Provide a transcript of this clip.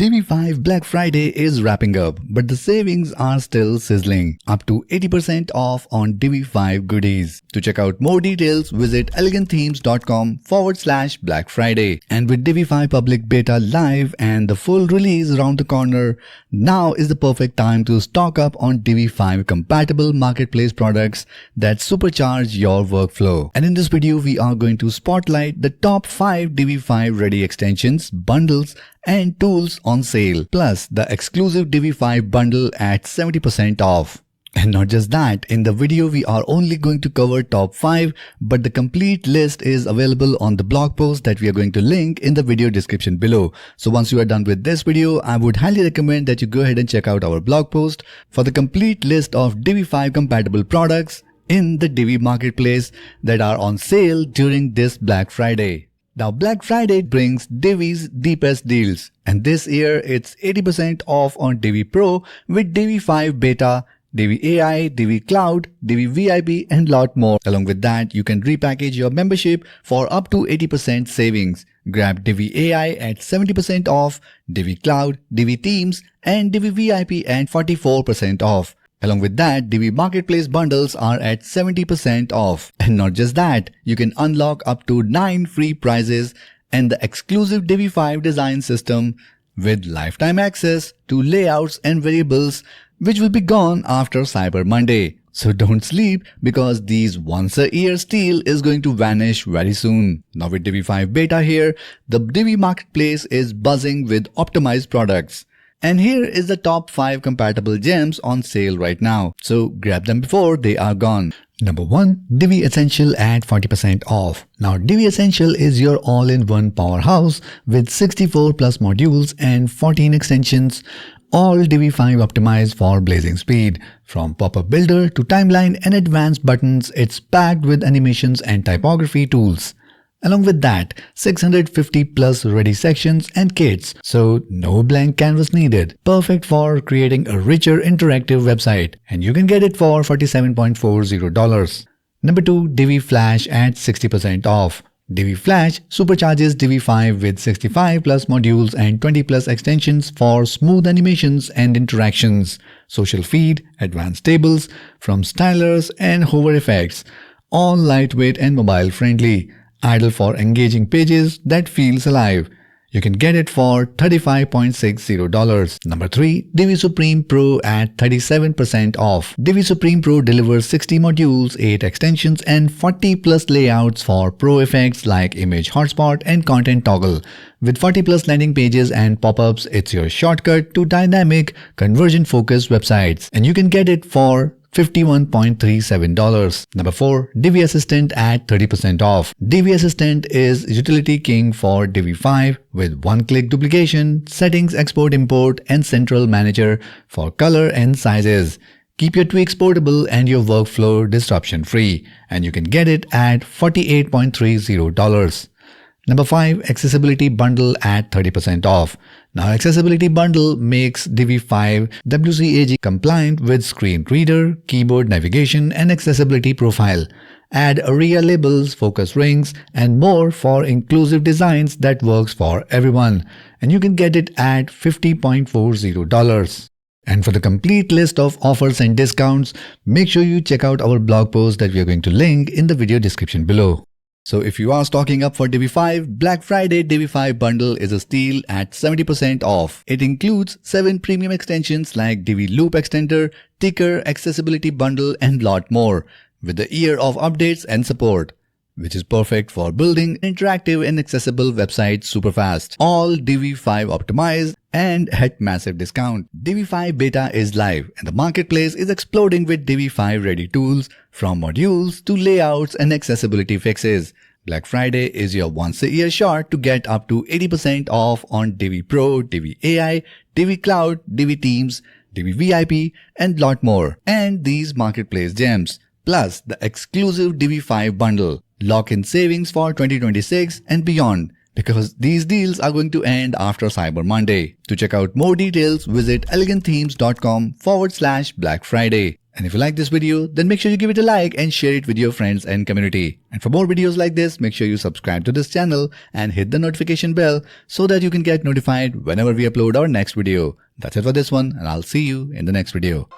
Divi 5 Black Friday is wrapping up, but the savings are still sizzling. Up to 80% off on Divi 5 goodies. To check out more details, visit elegantthemes.com/Black Friday. And with Divi 5 public beta live and the full release around the corner, now is the perfect time to stock up on Divi 5 compatible marketplace products that supercharge your workflow. And in this video, we are going to spotlight the top 5 Divi 5 ready extensions, bundles, and tools on sale, plus the exclusive Divi 5 bundle at 70% off. And not just that, in the video we are only going to cover top 5, but the complete list is available on the blog post that we are going to link in the video description below. So once you are done with this video, I would highly recommend that you go ahead and check out our blog post for the complete list of Divi 5 compatible products in the Divi marketplace that are on sale during this Black Friday. Now Black Friday brings Divi's deepest deals, and this year it's 80% off on Divi Pro with Divi 5 Beta, Divi AI, Divi Cloud, Divi VIP and lot more. Along with that, you can repackage your membership for up to 80% savings. Grab Divi AI at 70% off, Divi Cloud, Divi Teams and Divi VIP at 44% off. Along with that, Divi Marketplace bundles are at 70% off. And not just that, you can unlock up to 9 free prizes and the exclusive Divi 5 design system with lifetime access to layouts and variables, which will be gone after Cyber Monday. So don't sleep, because these once-a-year steal is going to vanish very soon. Now with Divi 5 Beta here, the Divi Marketplace is buzzing with optimized products. And here is the top 5 compatible gems on sale right now. So grab them before they are gone. Number 1. Divi Essential at 40% off. Now Divi Essential is your all-in-one powerhouse with 64 plus modules and 14 extensions. All Divi 5 optimized for blazing speed. From pop-up builder to timeline and advanced buttons, it's packed with animations and typography tools. Along with that, 650 plus ready sections and kits, so no blank canvas needed. Perfect for creating a richer interactive website, and you can get it for $47.40. Number 2. Divi Flash at 60% off. Divi Flash supercharges Divi 5 with 65 plus modules and 20 plus extensions for smooth animations and interactions, social feed, advanced tables, from stylers and hover effects, all lightweight and mobile friendly. Ideal for engaging pages that feels alive. You can get it for $35.60. Number 3. Divi Supreme Pro at 37% off. Divi Supreme Pro delivers 60 modules, 8 extensions and 40 plus layouts for pro effects like image hotspot and content toggle. With 40 plus landing pages and pop-ups, it's your shortcut to dynamic, conversion-focused websites. And you can get it for $51.37. Number 4. Divi Assistant at 30% off. Divi Assistant is utility king for Divi 5 with one-click duplication, settings export import and central manager for color and sizes. Keep your tweaks portable and your workflow disruption free, and you can get it at $48.30. Number 5. Accessibility Bundle at 30% off. Now Accessibility Bundle makes Divi 5 WCAG compliant with screen reader, keyboard navigation and accessibility profile. Add area labels, focus rings and more for inclusive designs that works for everyone. And you can get it at $50.40. And for the complete list of offers and discounts, make sure you check out our blog post that we are going to link in the video description below. So if you are stocking up for Divi 5, Black Friday Divi 5 bundle is a steal at 70% off. It includes 7 premium extensions like Divi Loop Extender, Ticker, Accessibility Bundle and lot more, with a year of updates and support, which is perfect for building interactive and accessible websites super fast. All Divi 5 optimized and at massive discount. Divi 5 Beta is live and the marketplace is exploding with Divi 5 ready tools, from modules to layouts and accessibility fixes. Black Friday is your once-a-year shot to get up to 80% off on Divi Pro, Divi AI, Divi Cloud, Divi Teams, Divi VIP and lot more. And these marketplace gems, plus the exclusive Divi 5 bundle. Lock in savings for 2026 and beyond, because these deals are going to end after Cyber Monday. To check out more details, visit elegantthemes.com/Black Friday. And if you like this video, then make sure you give it a like and share it with your friends and community. And for more videos like this, make sure you subscribe to this channel and hit the notification bell so that you can get notified whenever we upload our next video. That's it for this one, and I'll see you in the next video.